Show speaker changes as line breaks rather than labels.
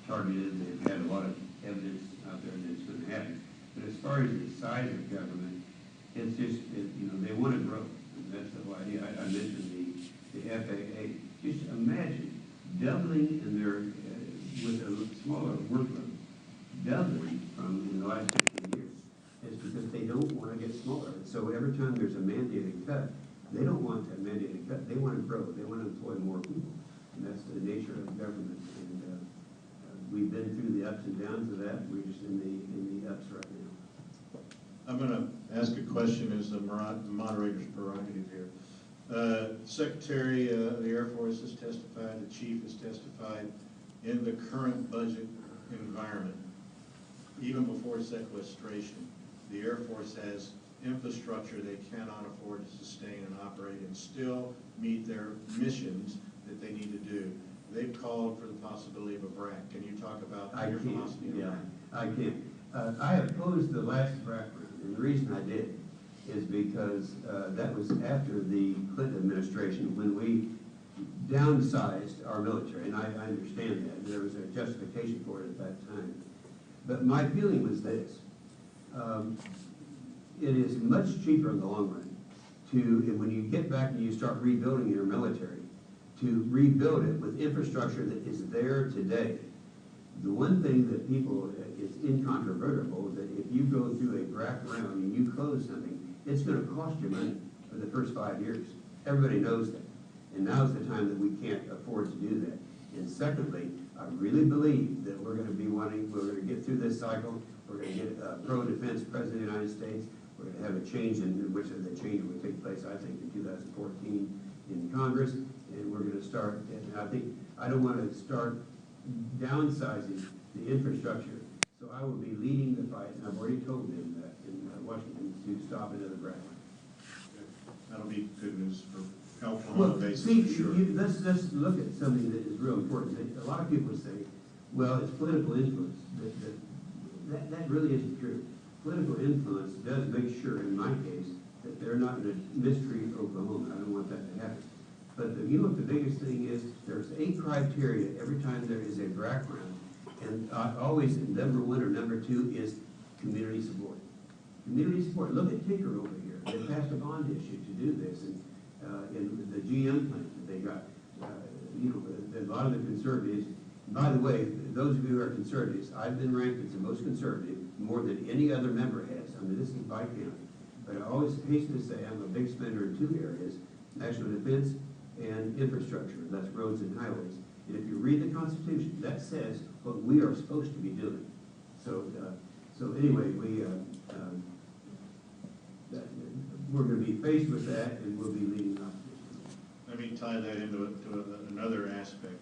targeted. They've had a lot of evidence out there that it's going to happen. But as far as the size of government, it's just, they want to grow. And that's the whole idea. I mentioned the FAA. Just imagine doubling in their, with a smaller workload, doubling from in the last 15 years. It's because they don't want to get smaller. So every time there's a mandated cut, they don't want that mandated cut. They want to grow. They want to employ more people. And that's the nature of government. And we've been through the ups and downs of that. We're just in the ups right now.
I'm going to ask a question as the moderator's prerogative here. Secretary of the Air Force has testified, the Chief has testified, in the current budget environment, even before sequestration, the Air Force has infrastructure they cannot afford to sustain and operate and still meet their missions that they need to do. They've called for the possibility of a BRAC. Can you talk about your philosophy on that?
I can. I opposed the last BRAC round, and the reason I did is because that was after the Clinton administration when we downsized our military, and I understand that. There was a justification for it at that time. But my feeling was this. It is much cheaper in the long run when you get back and you start rebuilding your military, to rebuild it with infrastructure that is there today. The one thing that people is incontrovertible, that if you go through a BRAC round and you close something, it's going to cost you money for the first 5 years. Everybody knows that. And now's the time that we can't afford to do that. And secondly, I really believe that we're going to get through this cycle. We're going to get a pro-defense president of the United States. We're going to have a change in which the change will take place, I think, in 2014 in Congress. And we're going to start, and I don't want to start downsizing the infrastructure. So I will be leading the fight, and I've already told them that in Washington to stop another BRAC.
That'll be good news for helpful
well,
on the basis,
see,
for sure.
Let's look at something that is real important. A lot of people say, well, it's political influence. That really isn't true. Political influence does make sure, in my case, that they're not going to mistreat Oklahoma. I don't want that to happen. But the biggest thing is there's 8 criteria every time there is a BRAC round. And always number 1 or number 2 is community support. Community support. Look at Tinker over here. They passed a bond issue to do this. And in the GM plant that they got, a lot of the conservatives, by the way, those of you who are conservatives, I've been ranked as the most conservative, more than any other member has. I mean, this is by county. But I always hasten to say I'm a big spender in 2 areas, national defense and infrastructure. That's roads and highways. And if you read the Constitution, that says what we are supposed to be doing. So anyway, we're going to be faced with that, and we'll be leading up.
Let me tie that into another aspect.